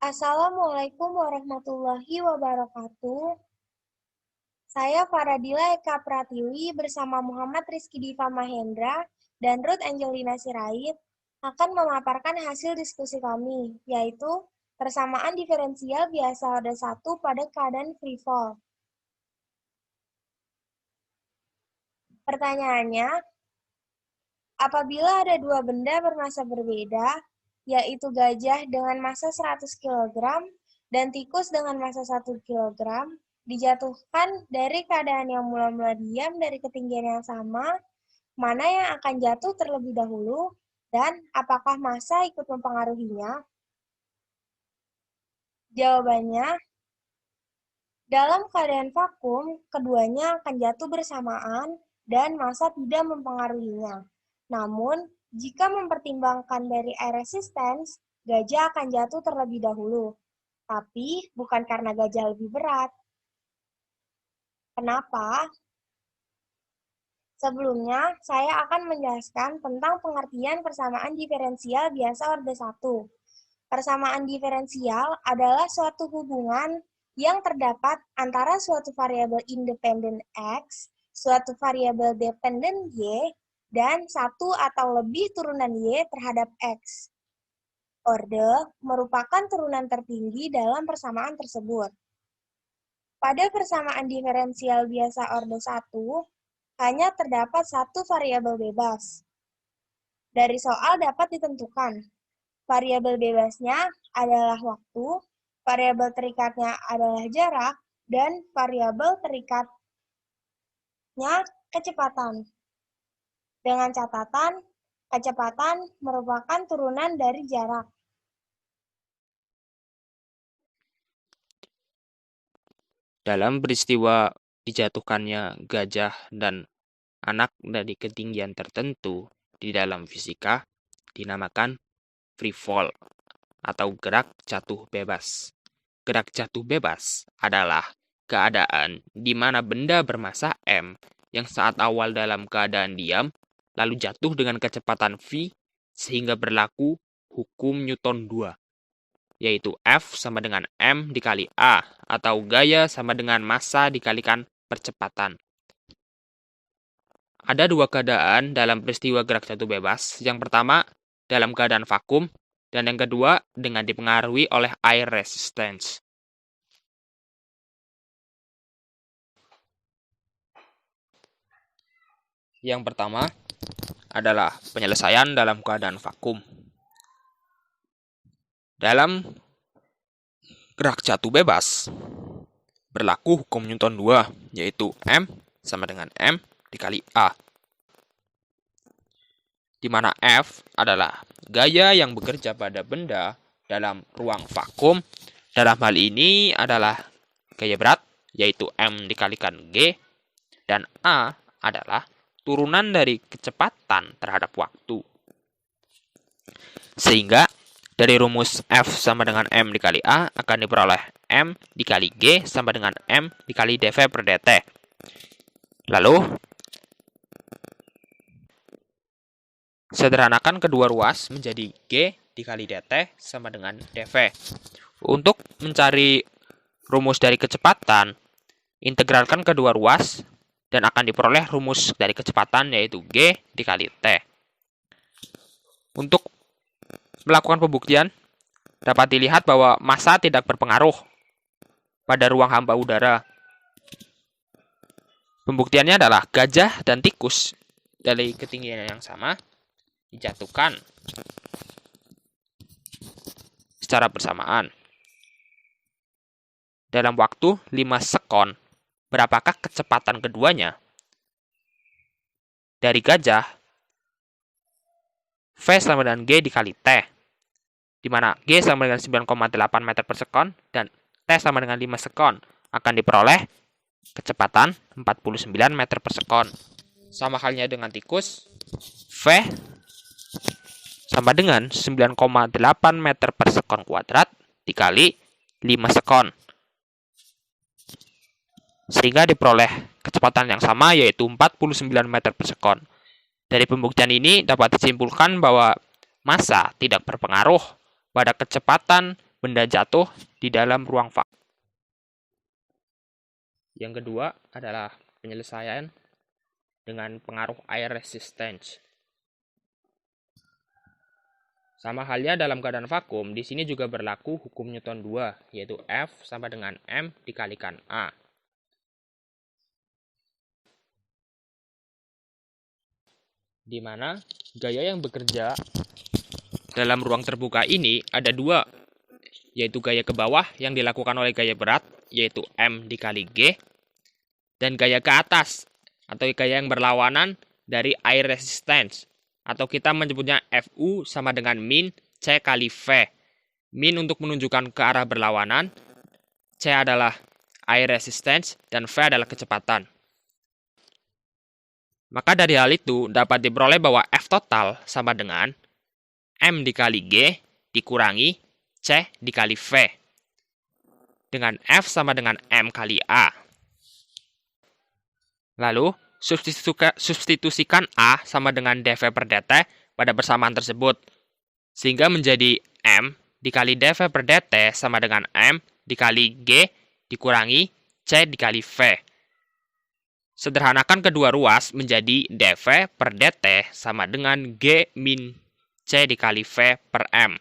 Assalamualaikum warahmatullahi wabarakatuh. Saya Faradila Eka Pratiwi bersama Muhammad Rizky Diva Mahendra dan Ruth Angelina Sirait akan memaparkan hasil diskusi kami, yaitu persamaan diferensial biasa order 1 pada keadaan free fall. Pertanyaannya, apabila ada dua benda bermassa berbeda, yaitu gajah dengan massa 100 kg dan tikus dengan massa 1 kg, dijatuhkan dari keadaan yang mula-mula diam dari ketinggian yang sama, mana yang akan jatuh terlebih dahulu, dan apakah massa ikut mempengaruhinya? Jawabannya, dalam keadaan vakum, keduanya akan jatuh bersamaan dan massa tidak mempengaruhinya. Namun, jika mempertimbangkan dari air resistance, gajah akan jatuh terlebih dahulu. Tapi, bukan karena gajah lebih berat. Kenapa? Sebelumnya, saya akan menjelaskan tentang pengertian persamaan diferensial biasa orde 1. Persamaan diferensial adalah suatu hubungan yang terdapat antara suatu variabel independen X, suatu variabel dependen Y, dan satu atau lebih turunan Y terhadap X. Orde merupakan turunan tertinggi dalam persamaan tersebut. Pada persamaan diferensial biasa orde 1, hanya terdapat satu variabel bebas. Dari soal dapat ditentukan, variabel bebasnya adalah waktu, variabel terikatnya adalah jarak, dan variabel terikatnya kecepatan. Dengan catatan, kecepatan merupakan turunan dari jarak. Dalam peristiwa dijatuhkannya gajah dan anak dari ketinggian tertentu di dalam fisika dinamakan free fall atau gerak jatuh bebas. Gerak jatuh bebas adalah keadaan di mana benda bermassa m yang saat awal dalam keadaan diam lalu jatuh dengan kecepatan v sehingga berlaku hukum Newton 2, yaitu F sama dengan M dikali A, atau gaya sama dengan massa dikalikan percepatan. Ada dua keadaan dalam peristiwa gerak jatuh bebas. Yang pertama, dalam keadaan vakum, dan yang kedua, dengan dipengaruhi oleh air resistance. Yang pertama adalah penyelesaian dalam keadaan vakum. Dalam gerak jatuh bebas, berlaku hukum Newton 2, yaitu M sama dengan M dikali A, di mana F adalah gaya yang bekerja pada benda dalam ruang vakum. Dalam hal ini adalah gaya berat, yaitu M dikalikan G, dan A adalah turunan dari kecepatan terhadap waktu. Sehingga dari rumus F sama dengan M dikali A akan diperoleh M dikali G sama dengan M dikali dV per dt. Lalu, sederhanakan kedua ruas menjadi G dikali dt sama dengan dV. Untuk mencari rumus dari kecepatan, integralkan kedua ruas dan akan diperoleh rumus dari kecepatan yaitu G dikali T. Untuk melakukan pembuktian, dapat dilihat bahwa massa tidak berpengaruh pada ruang hampa udara. Pembuktiannya adalah gajah dan tikus dari ketinggian yang sama dijatuhkan secara bersamaan. Dalam waktu 5 sekon, berapakah kecepatan keduanya? Dari gajah, V sama dengan G dikali T, di mana G sama dengan 9,8 meter per sekon dan T sama dengan 5 sekon, akan diperoleh kecepatan 49 meter per sekon. Sama halnya dengan tikus, V sama dengan 9,8 meter per sekon kuadrat dikali 5 sekon. Sehingga diperoleh kecepatan yang sama yaitu 49 meter per sekon. Dari pembuktian ini dapat disimpulkan bahwa massa tidak berpengaruh pada kecepatan benda jatuh di dalam ruang vakum. Yang kedua adalah penyelesaian dengan pengaruh air resistance. Sama halnya dalam keadaan vakum, di sini juga berlaku hukum Newton 2, yaitu F sama dengan M dikalikan A. Di mana gaya yang bekerja dalam ruang terbuka ini ada dua, yaitu gaya ke bawah yang dilakukan oleh gaya berat, yaitu M dikali G, dan gaya ke atas, atau gaya yang berlawanan dari air resistance, atau kita menyebutnya Fu sama dengan min C kali V. Min untuk menunjukkan ke arah berlawanan, C adalah air resistance, dan V adalah kecepatan. Maka dari hal itu dapat diperoleh bahwa F total sama dengan M dikali G dikurangi C dikali V. Dengan F sama dengan M kali A. Lalu, substitusikan A sama dengan dV per dt pada persamaan tersebut. Sehingga menjadi M dikali dV per dt sama dengan M dikali G dikurangi C dikali V. Sederhanakan kedua ruas menjadi dV per dt sama dengan G min C dikali V per M.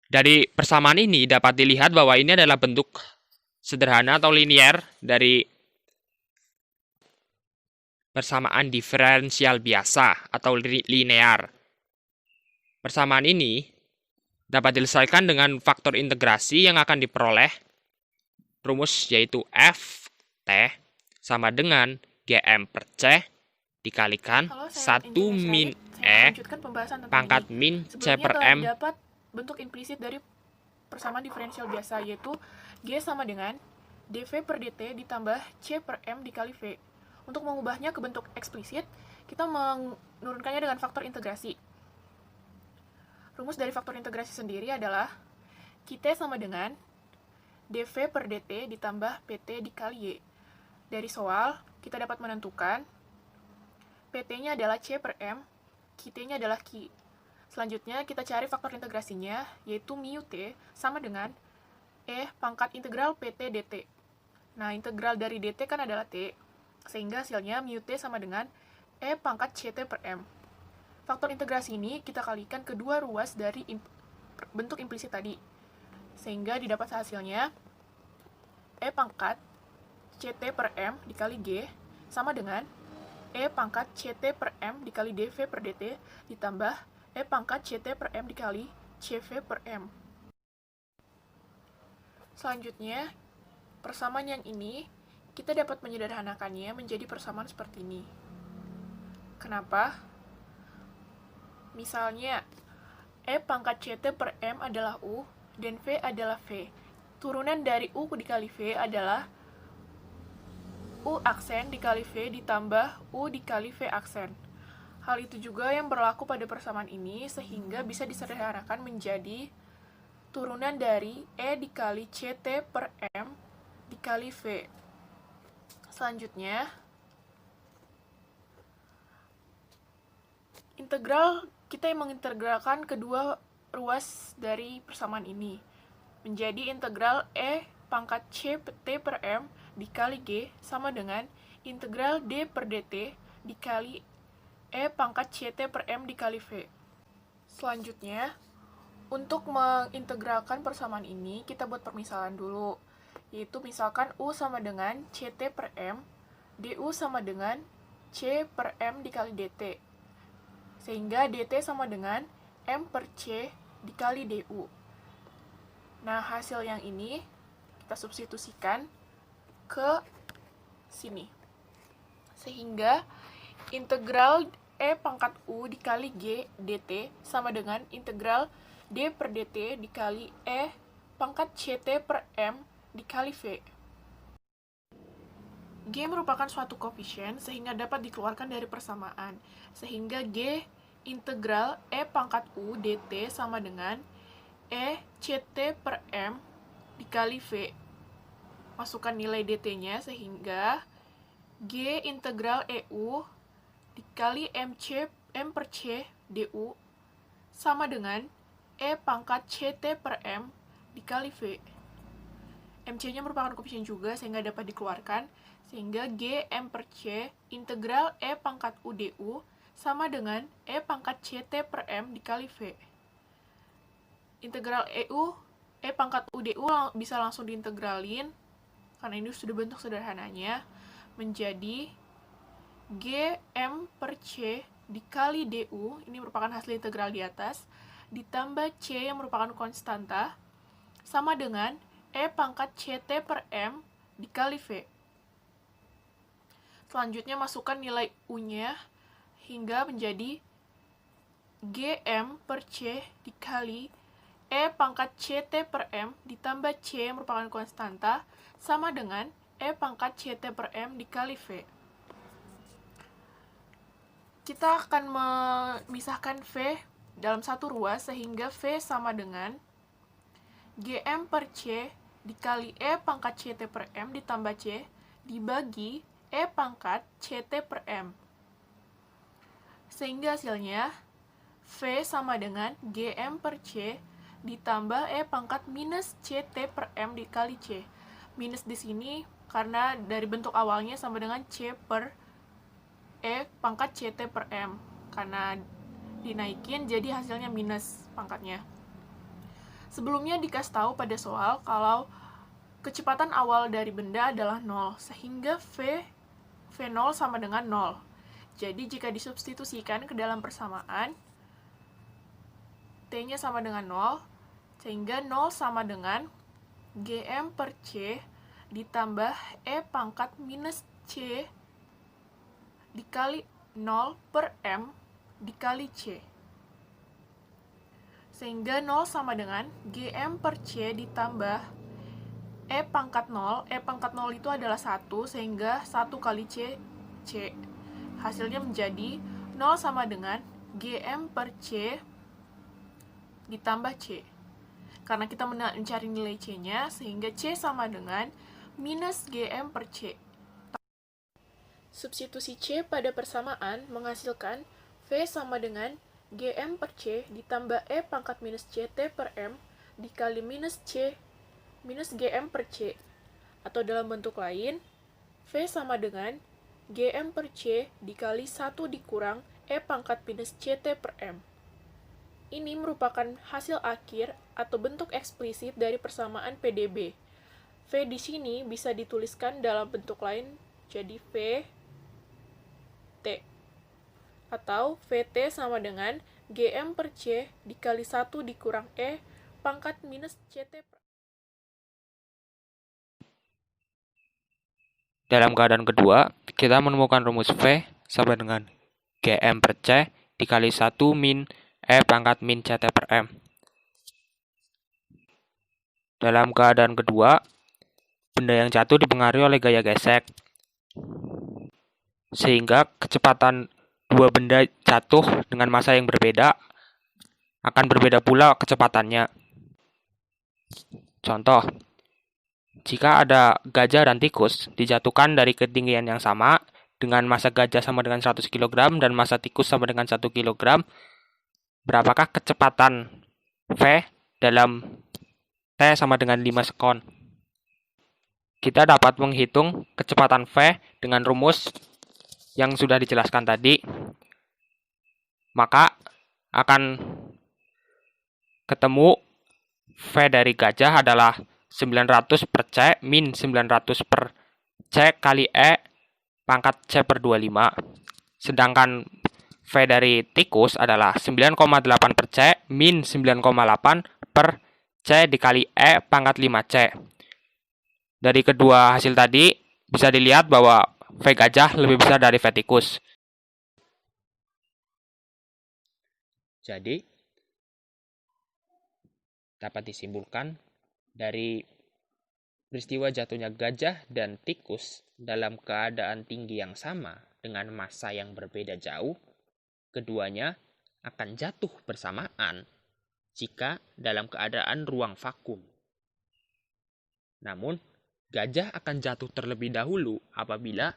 Dari persamaan ini dapat dilihat bahwa ini adalah bentuk sederhana atau linier dari persamaan diferensial biasa atau linear. Persamaan ini dapat diselesaikan dengan faktor integrasi yang akan diperoleh rumus yaitu F T sama dengan Gm per C dikalikan 1 min E pangkat min C per M. Dapat bentuk implisit dari persamaan diferensial biasa yaitu G sama dengan dV per dt ditambah C per M dikali V. Untuk mengubahnya ke bentuk eksplisit, kita menurunkannya dengan faktor integrasi. Rumus dari faktor integrasi sendiri adalah QT sama dengan dV per dt ditambah PT dikali Y. Dari soal, kita dapat menentukan PT-nya adalah C per M, QT-nya adalah Q. Selanjutnya, kita cari faktor integrasinya, yaitu mu T sama dengan E pangkat integral PT dt. Nah, integral dari dt kan adalah T, sehingga hasilnya mu T sama dengan E pangkat CT per M. Faktor integrasi ini kita kalikan kedua ruas dari bentuk implisit tadi. Sehingga didapat hasilnya E pangkat CT per M dikali G sama dengan E pangkat CT per M dikali dV per dt ditambah E pangkat CT per M dikali CV per M. Selanjutnya, persamaan yang ini kita dapat menyederhanakannya menjadi persamaan seperti ini. Kenapa? Misalnya, E pangkat CT per M adalah U, dan V adalah V. Turunan dari U dikali V adalah U aksen dikali V ditambah U dikali V aksen. Hal itu juga yang berlaku pada persamaan ini, sehingga bisa disederhanakan menjadi turunan dari E dikali CT per M dikali V. Selanjutnya, kita yang mengintegralkan kedua ruas dari persamaan ini menjadi integral E pangkat C T per M dikali G sama dengan integral D per dt dikali E pangkat CT per M dikali V. Selanjutnya, untuk mengintegralkan persamaan ini, kita buat permisalan dulu. Yaitu misalkan U sama dengan CT per M, DU sama dengan C per M dikali dt. Sehingga dt sama dengan M per C dikali DU. Nah, hasil yang ini kita substitusikan ke sini. Sehingga integral E pangkat U dikali G dt sama dengan integral D per dt dikali E pangkat CT per M dikali V. G merupakan suatu koefisien sehingga dapat dikeluarkan dari persamaan. Sehingga G integral E pangkat U dt sama dengan E CT per M dikali V. Masukkan nilai dt-nya sehingga G integral EU dikali M per C du sama dengan E pangkat CT per M dikali V. MC-nya merupakan koefisien juga sehingga dapat dikeluarkan, sehingga G M per C integral E pangkat UDU sama dengan E pangkat CT per M dikali V. Integral E pangkat UDU bisa langsung diintegralin, karena ini sudah bentuk sederhananya, menjadi GM per C dikali DU, ini merupakan hasil integral di atas, ditambah C yang merupakan konstanta, sama dengan E pangkat CT per M dikali V. Selanjutnya masukkan nilai U-nya hingga menjadi GM per C dikali E pangkat CT per M ditambah C yang merupakan konstanta sama dengan E pangkat CT per M dikali V. Kita akan memisahkan V dalam satu ruas sehingga V sama dengan GM per C dikali E pangkat CT per M ditambah C dibagi E pangkat CT per M. Sehingga hasilnya V sama dengan GM per C ditambah E pangkat minus CT per M dikali C. Minus di sini karena dari bentuk awalnya sama dengan C per E pangkat CT per M. Karena dinaikin jadi hasilnya minus pangkatnya. Sebelumnya dikasih tahu pada soal kalau kecepatan awal dari benda adalah 0, sehingga V0 sama dengan 0. Jadi jika disubstitusikan ke dalam persamaan, T-nya sama dengan 0, sehingga 0 sama dengan GM per C ditambah E pangkat minus C dikali 0 per M dikali C. Sehingga 0 sama dengan GM per C ditambah E pangkat 0. E pangkat 0 itu adalah 1, sehingga 1 kali C, C. Hasilnya menjadi 0 sama dengan GM per C ditambah C. Karena kita mencari nilai C-nya, sehingga C sama dengan minus GM per C. Substitusi C pada persamaan menghasilkan V sama dengan GM per C ditambah E pangkat minus CT per M dikali minus C minus GM per C. Atau dalam bentuk lain, V sama dengan GM per C dikali 1 dikurang E pangkat minus CT per M. Ini merupakan hasil akhir atau bentuk eksplisit dari persamaan PDB. V di sini bisa dituliskan dalam bentuk lain jadi V T. Atau VT sama dengan GM per C dikali 1 dikurang E pangkat minus CT per M. Dalam keadaan kedua, kita menemukan rumus V sama dengan GM per C dikali 1 min E pangkat min CT per M. Dalam keadaan kedua, benda yang jatuh dipengaruhi oleh gaya gesek. Sehingga kecepatan dua benda jatuh dengan massa yang berbeda akan berbeda pula kecepatannya. Contoh, jika ada gajah dan tikus dijatuhkan dari ketinggian yang sama dengan massa gajah sama dengan 100 kg dan massa tikus sama dengan 1 kg, berapakah kecepatan V dalam T sama dengan 5 sekon? Kita dapat menghitung kecepatan V dengan rumus yang sudah dijelaskan tadi. Maka akan ketemu V dari gajah adalah 900 per C min 900 per C kali E pangkat C per 25. Sedangkan V dari tikus adalah 9,8 per C min 9,8 per C dikali E pangkat 5C. Dari kedua hasil tadi, bisa dilihat bahwa V gajah lebih besar dari V tikus. Jadi, dapat disimpulkan dari peristiwa jatuhnya gajah dan tikus dalam keadaan tinggi yang sama dengan massa yang berbeda jauh, keduanya akan jatuh bersamaan jika dalam keadaan ruang vakum. Namun, gajah akan jatuh terlebih dahulu apabila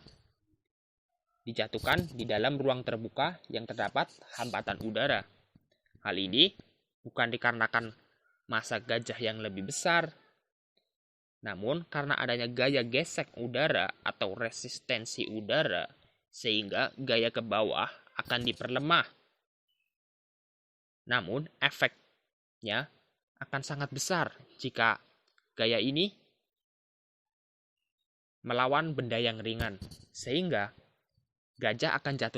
dijatuhkan di dalam ruang terbuka yang terdapat hambatan udara. Hal ini bukan dikarenakan massa gajah yang lebih besar, namun karena adanya gaya gesek udara atau resistensi udara, sehingga gaya ke bawah akan diperlemah. Namun efeknya akan sangat besar jika gaya ini melawan benda yang ringan, sehingga gajah akan jatuh